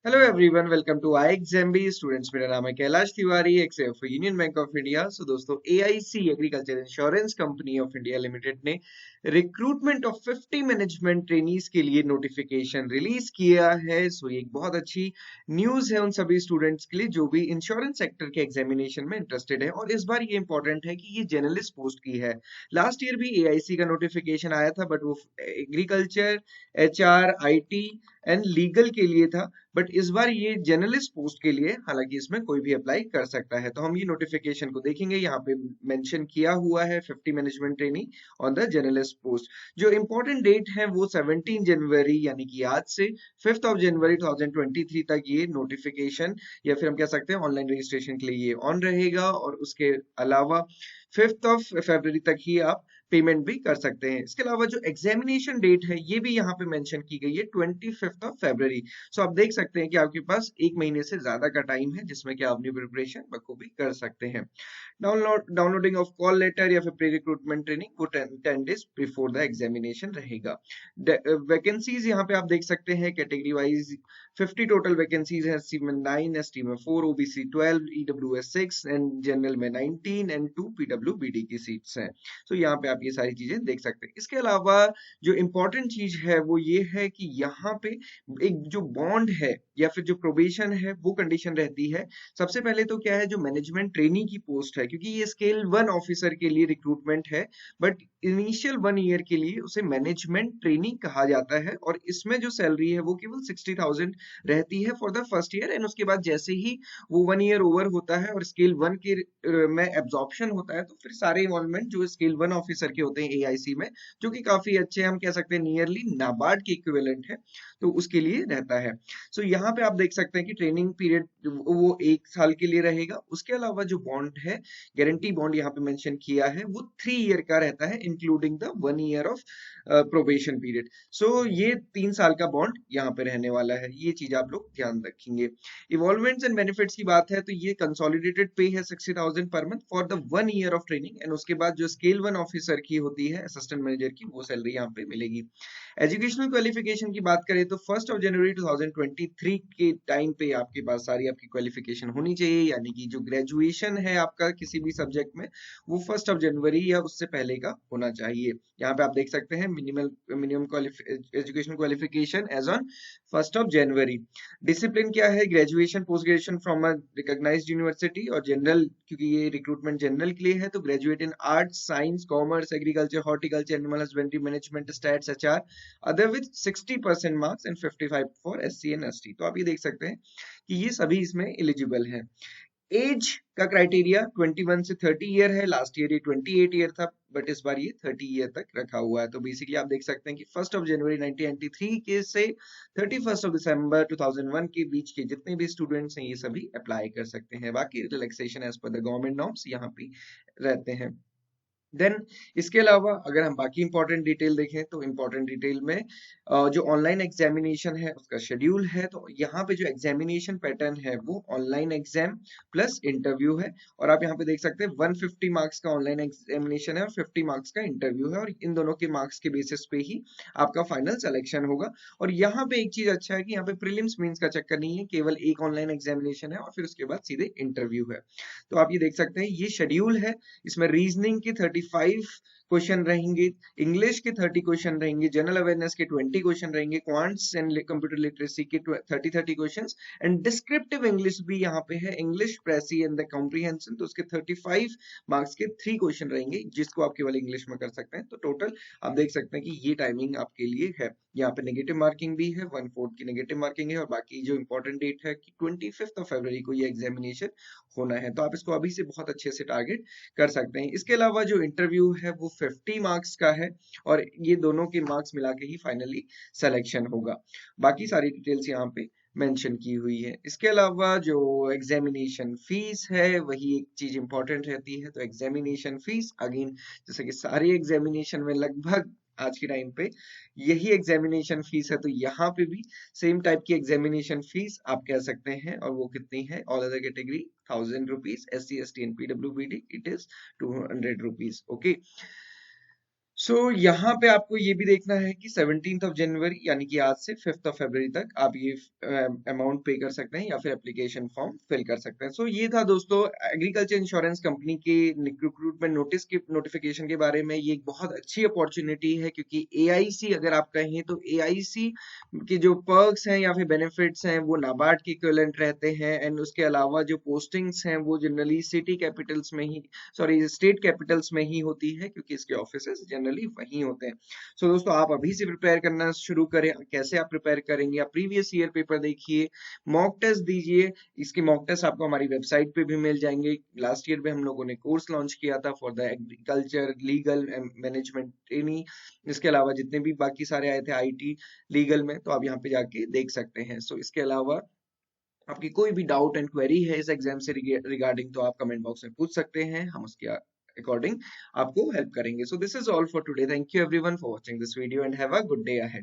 Hello everyone, welcome to I exam students. मेरा नाम है Kailash Tiwari, ex for union bank of India. So दोस्तों, AIC agriculture insurance company of India limited ने recruitment of 50 management trainees के लिए notification release किया है। सो ये एक बहुत अच्छी न्यूज है उन सभी स्टूडेंट्स के लिए जो भी इंश्योरेंस सेक्टर के एग्जामिनेशन में इंटरेस्टेड है। और इस बार ये इंपॉर्टेंट है कि ये जर्नलिस्ट पोस्ट की है। लास्ट ईयर भी एआईसी का नोटिफिकेशन आया था, बट वो agriculture, HR, IT and legal के लिए था। बट इस बार ये जर्नलिस्ट पोस्ट के लिए, हालांकि इसमें कोई भी अप्लाई कर सकता है। तो हम ये नोटिफिकेशन को देखेंगे। यहाँ पे मेंशन किया हुआ है 50 management trainee on the journalist post. जो इंपॉर्टेंट डेट है वो 17 जनवरी यानी कि आज से 5 ऑफ जनवरी 2023 तक ये नोटिफिकेशन या फिर हम कह सकते हैं ऑनलाइन रजिस्ट्रेशन के लिए ये ऑन रहेगा। और उसके अलावा 5 ऑफ फरवरी तक ही आप पेमेंट भी कर सकते हैं। इसके अलावा जो एग्जामिनेशन डेट है ये भी यहाँ पे मेंशन की गई है 25 ऑफ फरवरी। सो आप देख सकते हैं कि आपके पास एक महीने से ज्यादा का टाइम है जिसमें कि आप अपनी प्रिपरेशन बखूबी कर सकते हैं। डाउनलोडिंग ऑफ कॉल लेटर या फिर प्री रिक्रूटमेंट ट्रेनिंग वो 10 डेज बिफोर द एग्जामिनेशन रहेगा। वैकेंसीज यहाँ पे आप देख सकते हैं कैटेगरी वाइज 50 टोटल वैकेंसीज है। एससी में 9, एसटी में 4, ओबीसी 12, ईडब्ल्यूएस 6 एंड जनरल में 19 एंड 2 पीडब्ल्यूबीडी की सीट्स हैं। तो यहाँ पे आप ये सारी चीजें देख सकते हैं। इसके अलावा जो इंपॉर्टेंट चीज है वो ये है कि यहाँ पे एक जो बॉन्ड है या फिर जो प्रोबेशन है वो कंडीशन रहती है। सबसे पहले तो क्या है, जो मैनेजमेंट ट्रेनी की पोस्ट है, क्योंकि ये स्केल 1 ऑफिसर के लिए रिक्रूटमेंट है, बट इनिशियल 1 ईयर के लिए उसे मैनेजमेंट ट्रेनी कहा जाता है। और इसमें जो सैलरी है वो केवल 60,000 रहती है for the first year. And उसके बाद जैसे ही वो 1 ईयर ओवर होता है और स्केल 1 के में एब्जॉर्प्शन होता है, तो फिर सारे इन्वॉल्वमेंट जो स्केल 1 ऑफिसर के होते हैं एआईसी में, जो कि काफी अच्छे हम कह सकते हैं नियरली नाबार्ड के इक्विवेलेंट है, तो उसके लिए रहता है। सो यहाँ पे आप देख सकते हैं कि ट्रेनिंग पीरियड वो 1 साल के लिए रहेगा। उसके अलावा जो बॉन्ड है, गारंटी बॉन्ड यहाँ पे मेंशन किया है, वो 3 ईयर का रहता है including the 1 year of probation period. So ये 3 साल का बॉन्ड यहाँ पे रहने वाला है। ये चीज आप लोग ध्यान रखेंगे। इवॉल्वमेंट्स एंड बेनिफिट्स की बात है तो ये कंसोलिडेटेड पे है 60,000 per month for the 1 year of training. And उसके बाद जो स्केल 1 ऑफिसर की होती है, असिस्टेंट मैनेजर की, वो सैलरी यहाँ पे मिलेगी। एजुकेशनल क्वालिफिकेशन की बात करें तो 1 जनवरी 2023 के टाइम पे आपके पास सारी आपकी क्वालिफिकेशन होनी चाहिए, यानी कि जो ग्रेजुएशन है आपका किसी भी सब्जेक्ट में, वो 1 जनवरी या उससे पहले का होना चाहिए। यहाँ पे आप देख सकते हैं minimum education qualification age on 1 January. Discipline क्या है, graduation post graduation from a recognised university. और जनरल, क्योंकि ये रिक्रूटमेंट जनरल के लिए है, तो graduate in arts, science, commerce, agriculture, horticulture, animal husbandry, management, stats, HR, other with 60% marks and 55 for SC and ST. तो आप ये देख सकते हैं कि ये सभी इसमें एलिजिबल हैं। एज का क्राइटेरिया 21 से 30 ईयर है। लास्ट ईयर ये 28 ईयर था, बट इस बार ये 30 ईयर तक रखा हुआ है। तो बेसिकली आप देख सकते हैं कि 1 जनवरी 1993 के से 31 दिसंबर 2001 के बीच के जितने भी स्टूडेंट्स हैं ये सभी अप्लाई कर सकते हैं। बाकी relaxation as per the government norms यहाँ पे रहते हैं। देन इसके अलावा अगर हम बाकी इंपॉर्टेंट डिटेल देखें तो इंपॉर्टेंट डिटेल में जो ऑनलाइन एग्जामिनेशन है उसका शेड्यूल है। तो यहाँ पे जो एग्जामिनेशन पैटर्न है वो ऑनलाइन एग्जाम प्लस इंटरव्यू है। और आप यहाँ पे देख सकते हैं 150 मार्क्स का ऑनलाइन एग्जामिनेशन है और 50 मार्क्स का इंटरव्यू है। और इन दोनों के मार्क्स के बेसिस पे ही आपका फाइनल सिलेक्शन होगा। और यहाँ पे एक चीज अच्छा है कि यहाँ पे प्रीलिम्स मेंस का चक्कर नहीं है, केवल एक ऑनलाइन एग्जामिनेशन है और फिर उसके बाद सीधे इंटरव्यू है। तो आप ये देख सकते हैं ये शेड्यूल है। इसमें रीजनिंग के 35 क्वेश्चन रहेंगे, इंग्लिश के 30 क्वेश्चन रहेंगे, जनरल अवेयरनेस के 20 क्वेश्चन रहेंगे, क्वांट्स एंड कंप्यूटर लिटरेसी के 30 क्वेश्चंस एंड डिस्क्रिप्टिव इंग्लिश भी यहाँ पे है, इंग्लिश प्रेसी एंड द कॉम्प्रिहेंशन। तो उसके 35 मार्क्स के 3 क्वेश्चन रहेंगे जिसको आप केवल इंग्लिश में कर सकते हैं। तो टोटल आप देख सकते हैं कि ये टाइमिंग आपके लिए है। यहाँ पे नेगेटिव मार्किंग भी है, 1/4 की नेगेटिव मार्किंग है। और बाकी जो इंपॉर्टेंट डेट है कि 25 फरवरी को ये एग्जामिनेशन होना है। तो आप इसको अभी से बहुत अच्छे से टारगेट कर सकते हैं। इसके अलावा जो इंटरव्यू है वो 50 मार्क्स का है और ये दोनों के मार्क्स मिला के ही फाइनली सिलेक्शन होगा। बाकी सारी डिटेल्स यहाँ पे मेंशन की हुई है। इसके अलावा जो एग्जामिनेशन फीस है वही एक चीज इंपॉर्टेंट रहती है। तो एग्जामिनेशन फीस अगेन, जैसे कि सारे एग्जामिनेशन में लगभग आज के टाइम पे यही एग्जामिनेशन फीस है, तो यहाँ पे भी सेम टाइप की एग्जामिनेशन फीस आप कह सकते हैं। और वो कितनी है, all other category 1000 rupees, SC ST and PWBD it is 200 rupees. Okay, यहाँ पे आपको ये भी देखना है कि 17th ऑफ जनवरी यानी कि आज से 5th ऑफ फरवरी तक आप ये अमाउंट पे कर सकते हैं या फिर एप्लीकेशन फॉर्म फिल कर सकते हैं। ये था दोस्तों एग्रीकल्चर इंश्योरेंस कंपनी के रिक्रूटमेंट नोटिस के नोटिफिकेशन के बारे में। ये एक बहुत अच्छी अपॉर्चुनिटी है क्योंकि एआईसी अगर आप कहें तो एआईसी के जो पर्क्स हैं या फिर बेनिफिट्स हैं वो नाबार्ड के इक्विवेलेंट रहते हैं, एंड उसके अलावा जो पोस्टिंग्स हैं वो जनरली सिटी कैपिटल्स में ही, सॉरी स्टेट कैपिटल्स में ही होती है क्योंकि इसके ऑफिसेस जनरली वहीं होते हैं। दोस्तों आप अभी से प्रिपेयर करना शुरू करें। कैसे आप प्रिपेयर करेंगे? आप प्रीवियस ईयर पेपर देखिए, मॉक टेस्ट दीजिए। इसके मॉक टेस्ट आपको हमारी वेबसाइट पे भी मिल जाएंगे। लास्ट ईयर में हम लोगों ने कोर्स लॉन्च किया था for the agriculture legal management trainee. इसके अलावा जितने भी बाकी सारे आए थे आईटी लीगल में, तो आप यहाँ पे जाके देख सकते हैं। इसके अलावा आपकी कोई भी डाउट एंड क्वेरी है इस एग्जाम से रिगार्डिंग तो आप कमेंट बॉक्स में पूछ सकते हैं, हम उसके अकॉर्डिंग आपको हेल्प करेंगे। This is all for today. Thank you everyone for watching this video and have a good day ahead.